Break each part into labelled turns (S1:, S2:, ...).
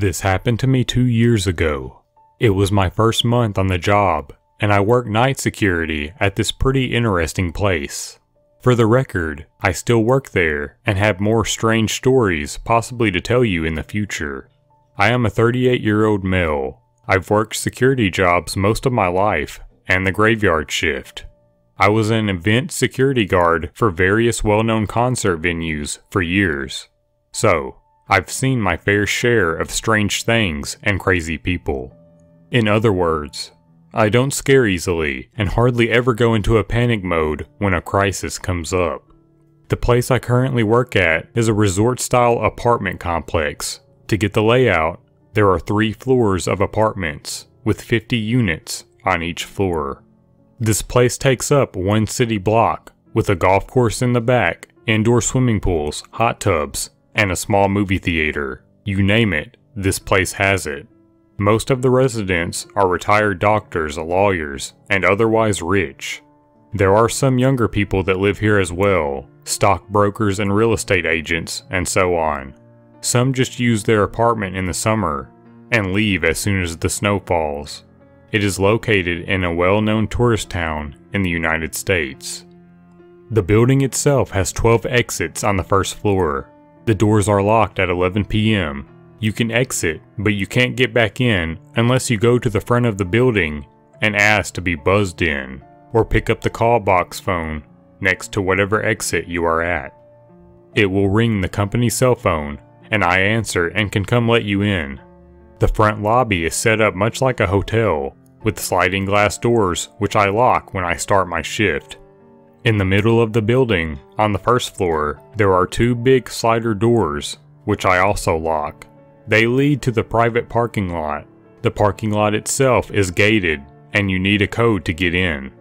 S1: This happened to me 2 years ago. It was my first month on the job, and I worked night security at this pretty interesting place. For the record, I still work there and have more strange stories possibly to tell you in the future. I am a 38-year-old male. I've worked security jobs most of my life, and the graveyard shift. I was an event security guard for various well-known concert venues for years. So, I've seen my fair share of strange things and crazy people. In other words, I don't scare easily and hardly ever go into a panic mode when a crisis comes up. The place I currently work at is a resort-style apartment complex. To get the layout, there are 3 floors of apartments with 50 units on each floor. This place takes up 1 city block with a golf course in the back, indoor swimming pools, hot tubs, and a small movie theater. You name it, this place has it. Most of the residents are retired doctors, lawyers, and otherwise rich. There are some younger people that live here as well, stockbrokers and real estate agents, and so on. Some just use their apartment in the summer and leave as soon as the snow falls. It is located in a well-known tourist town in the United States. The building itself has 12 exits on the first floor. The doors are locked at 11 p.m. You can exit, but you can't get back in unless you go to the front of the building and ask to be buzzed in, or pick up the call box phone next to whatever exit you are at. It will ring the company cell phone, and I answer and can come let you in. The front lobby is set up much like a hotel, with sliding glass doors which I lock when I start my shift. In the middle of the building, on the first floor, there are 2 big slider doors, which I also lock. They lead to the private parking lot. The parking lot itself is gated, and you need a code to get in.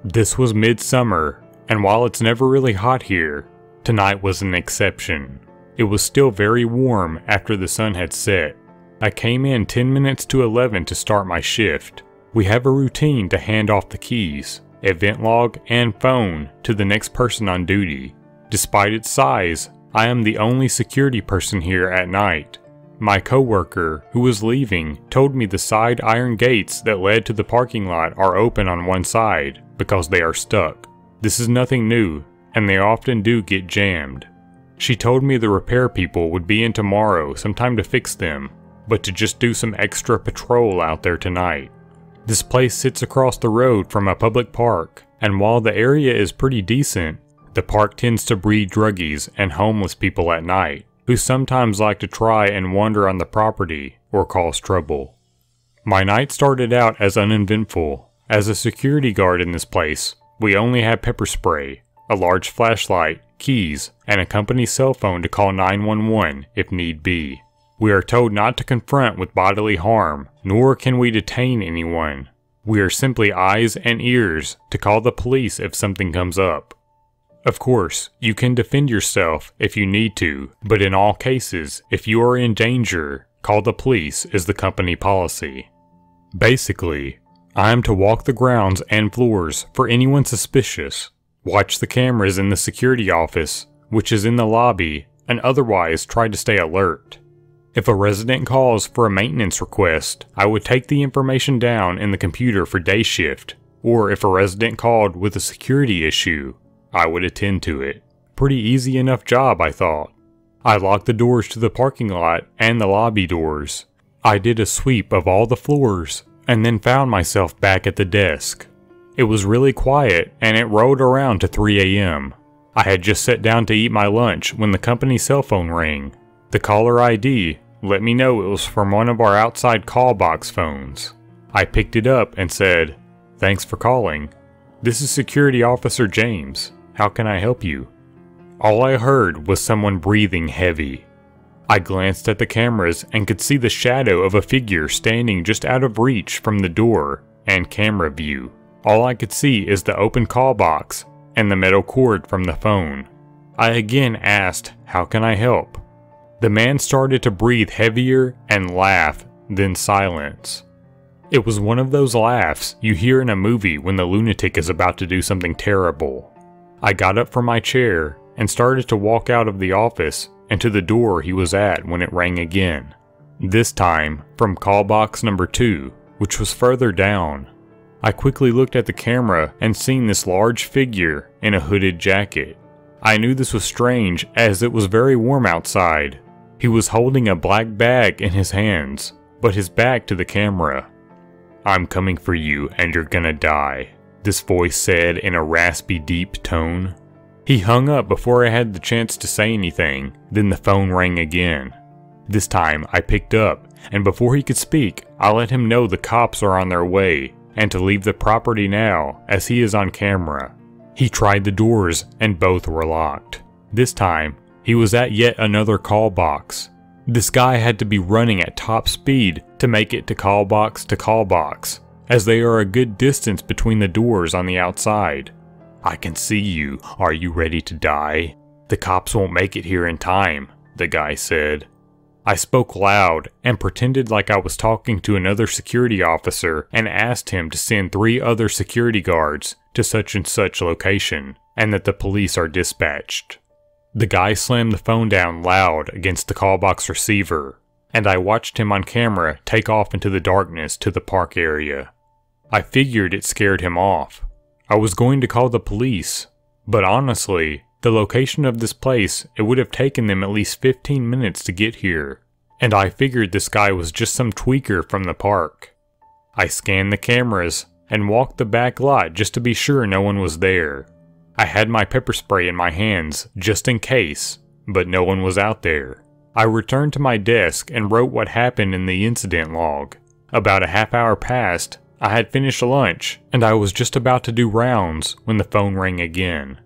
S1: This was midsummer, and while it's never really hot here, tonight was an exception. It was still very warm after the sun had set. I came in 10 minutes to 11 to start my shift. We have a routine to hand off the keys, event log, and phone to the next person on duty. Despite its size, I am the only security person here at night. My coworker, who was leaving, told me the side iron gates that led to the parking lot are open on one side because they are stuck. This is nothing new, and they often do get jammed. She told me the repair people would be in tomorrow sometime to fix them, but to just do some extra patrol out there tonight. This place sits across the road from a public park, and while the area is pretty decent, the park tends to breed druggies and homeless people at night, who sometimes like to try and wander on the property or cause trouble. My night started out as uneventful. As a security guard in this place, we only have pepper spray, a large flashlight, keys, and a company cell phone to call 911 if need be. We are told not to confront with bodily harm, nor can we detain anyone. We are simply eyes and ears to call the police if something comes up. Of course, you can defend yourself if you need to, but in all cases, if you are in danger, call the police is the company policy. Basically, I am to walk the grounds and floors for anyone suspicious, watch the cameras in the security office, which is in the lobby, and otherwise try to stay alert. If a resident calls for a maintenance request, I would take the information down in the computer for day shift, or if a resident called with a security issue, I would attend to it. Pretty easy enough job, I thought. I locked the doors to the parking lot and the lobby doors. I did a sweep of all the floors, and then found myself back at the desk. It was really quiet, and it rolled around to 3 a.m. I had just sat down to eat my lunch when the company cell phone rang. The caller ID let me know it was from one of our outside call box phones. I picked it up and said, "Thanks for calling. This is Security Officer James. How can I help you?" All I heard was someone breathing heavy. I glanced at the cameras and could see the shadow of a figure standing just out of reach from the door and camera view. All I could see is the open call box and the metal cord from the phone. I again asked, "How can I help?" The man started to breathe heavier and laugh, then silence. It was one of those laughs you hear in a movie when the lunatic is about to do something terrible. I got up from my chair and started to walk out of the office and to the door he was at when it rang again. This time from call box number 2, which was further down. I quickly looked at the camera and seen this large figure in a hooded jacket. I knew this was strange as it was very warm outside. He was holding a black bag in his hands, but his back to the camera. "I'm coming for you and you're gonna die," this voice said in a raspy, deep tone. He hung up before I had the chance to say anything, then the phone rang again. This time I picked up, and before he could speak, I let him know the cops are on their way, and to leave the property now as he is on camera. He tried the doors and both were locked. This time, he was at yet another call box. This guy had to be running at top speed to make it to call box, as they are a good distance between the doors on the outside. "I can see you. Are you ready to die? The cops won't make it here in time," the guy said. I spoke loud and pretended like I was talking to another security officer and asked him to send 3 other security guards to such and such location and that the police are dispatched. The guy slammed the phone down loud against the call box receiver, and I watched him on camera take off into the darkness to the park area. I figured it scared him off. I was going to call the police, but honestly, the location of this place, it would have taken them at least 15 minutes to get here, and I figured this guy was just some tweaker from the park. I scanned the cameras and walked the back lot just to be sure no one was there. I had my pepper spray in my hands just in case, but no one was out there. I returned to my desk and wrote what happened in the incident log. About a half hour passed, I had finished lunch, and I was just about to do rounds when the phone rang again.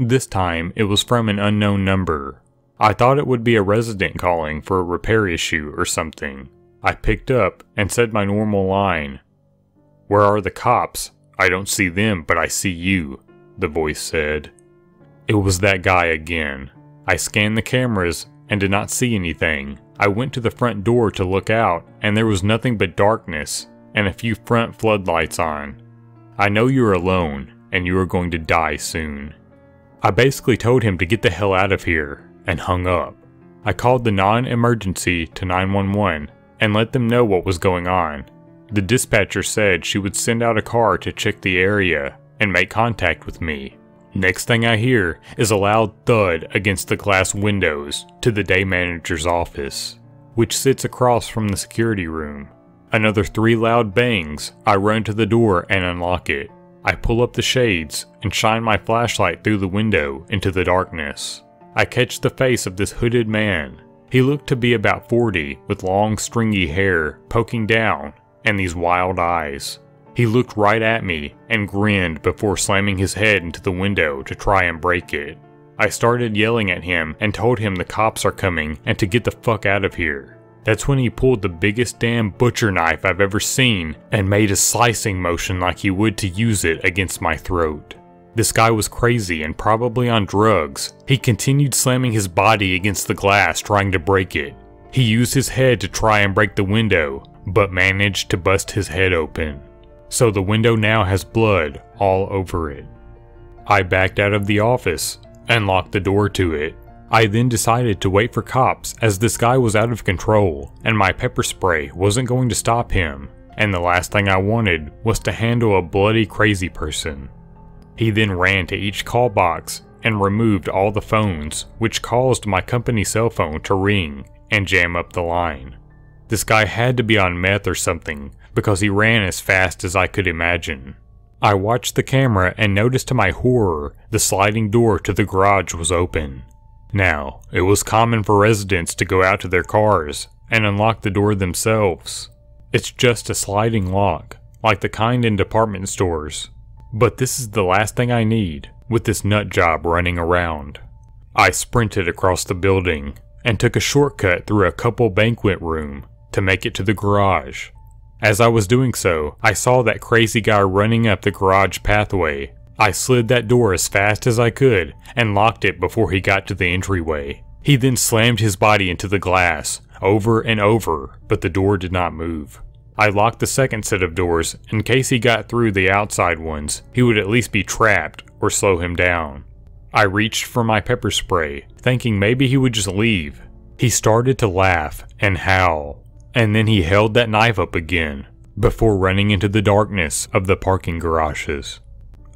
S1: This time, it was from an unknown number. I thought it would be a resident calling for a repair issue or something. I picked up and said my normal line. "Where are the cops? I don't see them, but I see you," the voice said. It was that guy again. I scanned the cameras and did not see anything. I went to the front door to look out, and there was nothing but darkness and a few front floodlights on. "I know you're alone, and you are going to die soon." I basically told him to get the hell out of here, and hung up. I called the non-emergency to 911 and let them know what was going on. The dispatcher said she would send out a car to check the area and make contact with me. Next thing I hear is a loud thud against the glass windows to the day manager's office, which sits across from the security room. Another 3 loud bangs. I run to the door and unlock it. I pull up the shades and shine my flashlight through the window into the darkness. I catch the face of this hooded man. He looked to be about 40 with long stringy hair poking down and these wild eyes. He looked right at me and grinned before slamming his head into the window to try and break it. I started yelling at him and told him the cops are coming and to get the fuck out of here. That's when he pulled the biggest damn butcher knife I've ever seen and made a slicing motion like he would to use it against my throat. This guy was crazy and probably on drugs. He continued slamming his body against the glass trying to break it. He used his head to try and break the window, but managed to bust his head open. So the window now has blood all over it. I backed out of the office and locked the door to it. I then decided to wait for cops as this guy was out of control and my pepper spray wasn't going to stop him, and the last thing I wanted was to handle a bloody crazy person. He then ran to each call box and removed all the phones, which caused my company cell phone to ring and jam up the line. This guy had to be on meth or something because he ran as fast as I could imagine. I watched the camera and noticed to my horror the sliding door to the garage was open. Now, it was common for residents to go out to their cars and unlock the door themselves. It's just a sliding lock, like the kind in department stores. But this is the last thing I need, with this nut job running around. I sprinted across the building and took a shortcut through a couple banquet room to make it to the garage. As I was doing so, I saw that crazy guy running up the garage pathway. I slid that door as fast as I could and locked it before he got to the entryway. He then slammed his body into the glass, over and over, but the door did not move. I locked the second set of doors in case he got through the outside ones. He would at least be trapped or slow him down. I reached for my pepper spray, thinking maybe he would just leave. He started to laugh and howl. And then he held that knife up again, before running into the darkness of the parking garages.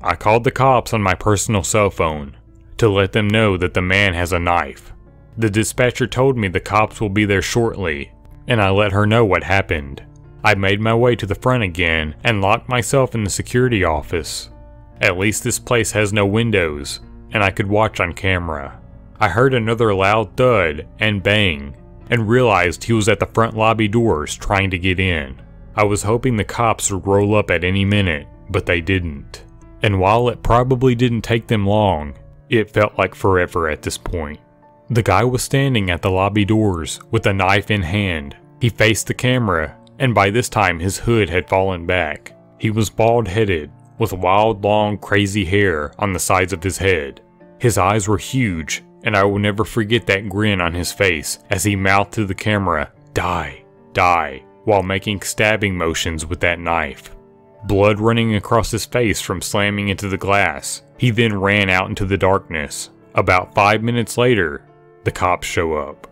S1: I called the cops on my personal cell phone to let them know that the man has a knife. The dispatcher told me the cops will be there shortly, and I let her know what happened. I made my way to the front again and locked myself in the security office. At least this place has no windows, and I could watch on camera. I heard another loud thud and bang, and realized he was at the front lobby doors trying to get in. I was hoping the cops would roll up at any minute, but they didn't. And while it probably didn't take them long, it felt like forever at this point. The guy was standing at the lobby doors with a knife in hand. He faced the camera, and by this time his hood had fallen back. He was bald-headed, with wild, long, crazy hair on the sides of his head. His eyes were huge, and I will never forget that grin on his face as he mouthed to the camera, "Die, die," while making stabbing motions with that knife. Blood running across his face from slamming into the glass. He then ran out into the darkness. About 5 minutes later, the cops show up.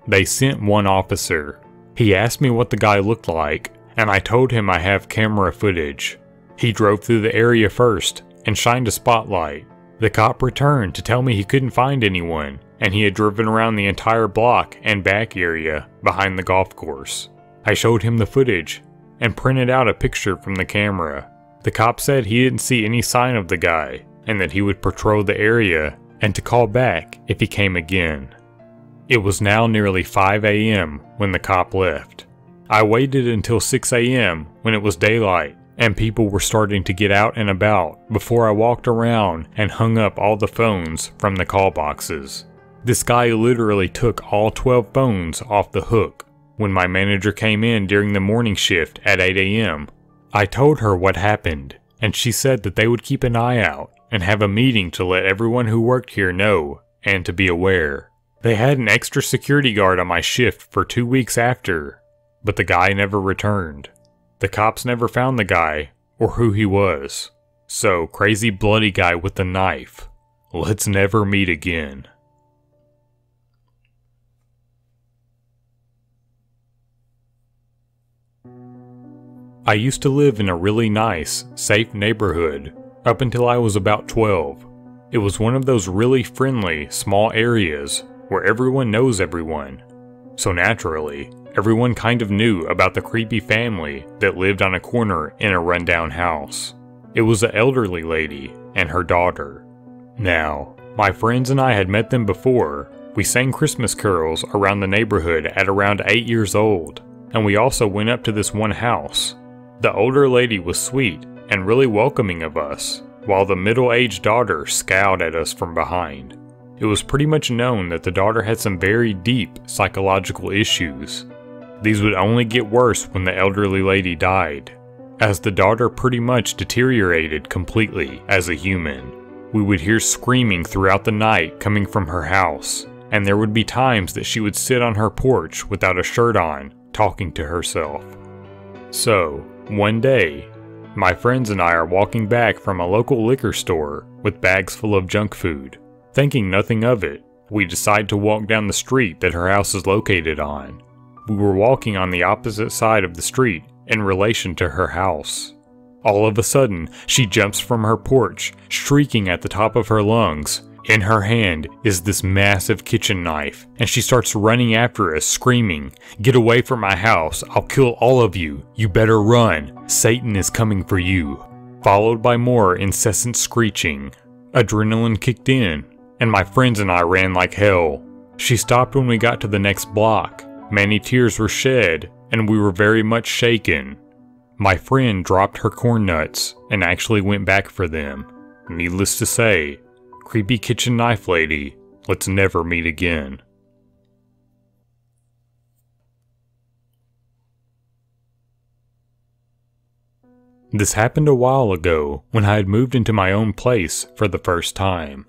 S1: They sent one officer. He asked me what the guy looked like, and I told him I have camera footage. He drove through the area first and shined a spotlight. The cop returned to tell me he couldn't find anyone, and he had driven around the entire block and back area behind the golf course. I showed him the footage and printed out a picture from the camera. The cop said he didn't see any sign of the guy, and that he would patrol the area and to call back if he came again. It was now nearly 5 a.m. when the cop left. I waited until 6 a.m. when it was daylight and people were starting to get out and about before I walked around and hung up all the phones from the call boxes. This guy literally took all 12 phones off the hook. When my manager came in during the morning shift at 8 a.m., I told her what happened, and she said that they would keep an eye out and have a meeting to let everyone who worked here know and to be aware. They had an extra security guard on my shift for 2 weeks after, but the guy never returned. The cops never found the guy or who he was. So, crazy bloody guy with the knife, let's never meet again. I used to live in a really nice, safe neighborhood up until I was about 12. It was one of those really friendly, small areas where everyone knows everyone. So naturally, everyone kind of knew about the creepy family that lived on a corner in a rundown house. It was an elderly lady and her daughter. Now, my friends and I had met them before. We sang Christmas carols around the neighborhood at around 8 years old, and we also went up to this one house. The older lady was sweet and really welcoming of us, while the middle-aged daughter scowled at us from behind. It was pretty much known that the daughter had some very deep psychological issues. These would only get worse when the elderly lady died, as the daughter pretty much deteriorated completely as a human. We would hear screaming throughout the night coming from her house, and there would be times that she would sit on her porch without a shirt on, talking to herself. So, one day, my friends and I are walking back from a local liquor store with bags full of junk food. Thinking nothing of it, we decide to walk down the street that her house is located on. We were walking on the opposite side of the street in relation to her house. All of a sudden, she jumps from her porch, shrieking at the top of her lungs. In her hand is this massive kitchen knife, and she starts running after us, screaming, "Get away from my house, I'll kill all of you, you better run, Satan is coming for you," followed by more incessant screeching. Adrenaline kicked in, and my friends and I ran like hell. She stopped when we got to the next block. Many tears were shed, and we were very much shaken. My friend dropped her corn nuts and actually went back for them. Needless to say, creepy kitchen knife lady, let's never meet again. This happened a while ago when I had moved into my own place for the first time.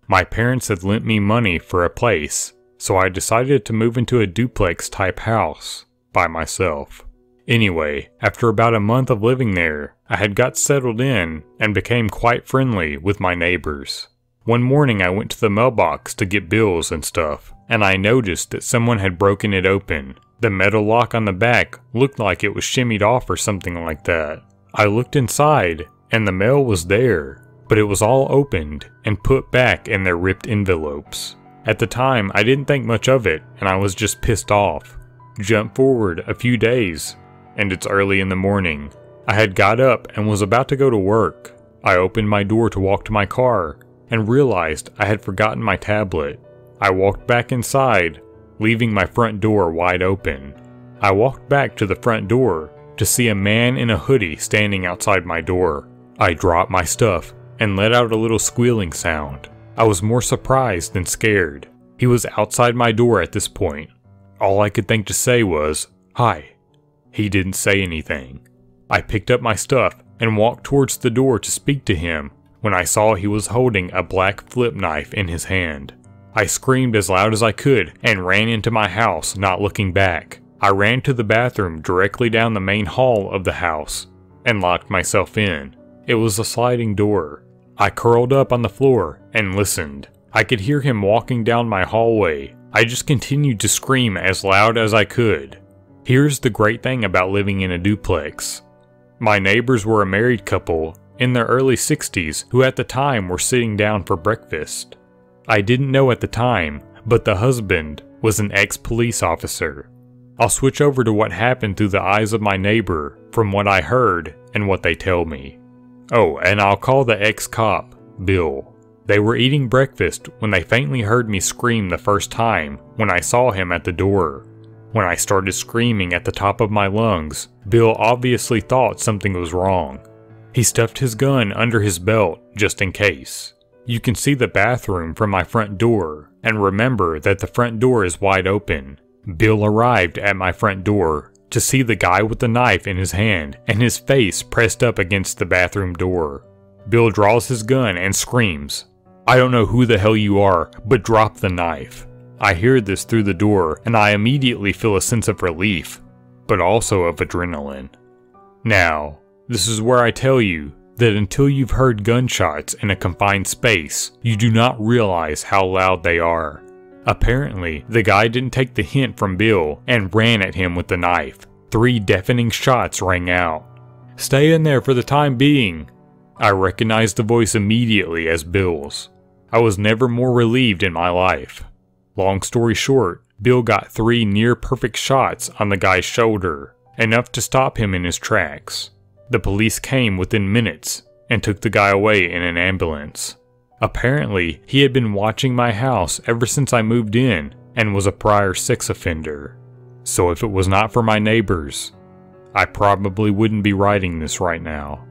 S1: My parents had lent me money for a place, so I decided to move into a duplex type house by myself. Anyway, after about a month of living there, I had got settled in and became quite friendly with my neighbors. One morning I went to the mailbox to get bills and stuff, and I noticed that someone had broken it open. The metal lock on the back looked like it was shimmied off or something like that. I looked inside, and the mail was there, but it was all opened and put back in their ripped envelopes. At the time, I didn't think much of it, and I was just pissed off. Jump forward a few days, and it's early in the morning. I had got up and was about to go to work. I opened my door to walk to my car, and realized I had forgotten my tablet. I walked back inside, leaving my front door wide open. I walked back to the front door to see a man in a hoodie standing outside my door. I dropped my stuff and let out a little squealing sound. I was more surprised than scared. He was outside my door at this point. All I could think to say was, "Hi." He didn't say anything. I picked up my stuff and walked towards the door to speak to him when I saw he was holding a black flip knife in his hand. I screamed as loud as I could and ran into my house, not looking back. I ran to the bathroom directly down the main hall of the house and locked myself in. It was a sliding door. I curled up on the floor and listened. I could hear him walking down my hallway. I just continued to scream as loud as I could. Here's the great thing about living in a duplex. My neighbors were a married couple in their early 60s who at the time were sitting down for breakfast. I didn't know at the time, but the husband was an ex-police officer. I'll switch over to what happened through the eyes of my neighbor from what I heard and what they tell me. Oh, and I'll call the ex-cop Bill. They were eating breakfast when they faintly heard me scream the first time when I saw him at the door. When I started screaming at the top of my lungs, Bill obviously thought something was wrong. He stuffed his gun under his belt just in case. You can see the bathroom from my front door, and remember that the front door is wide open. Bill arrived at my front door to see the guy with the knife in his hand and his face pressed up against the bathroom door. Bill draws his gun and screams, "I don't know who the hell you are, but drop the knife." I hear this through the door and I immediately feel a sense of relief, but also of adrenaline. Now, this is where I tell you that until you've heard gunshots in a confined space, you do not realize how loud they are. Apparently, the guy didn't take the hint from Bill and ran at him with the knife. 3 deafening shots rang out. "Stay in there for the time being." I recognized the voice immediately as Bill's. I was never more relieved in my life. Long story short, Bill got 3 near-perfect shots on the guy's shoulder, enough to stop him in his tracks. The police came within minutes and took the guy away in an ambulance. Apparently, he had been watching my house ever since I moved in and was a prior sex offender. So if it was not for my neighbors, I probably wouldn't be writing this right now.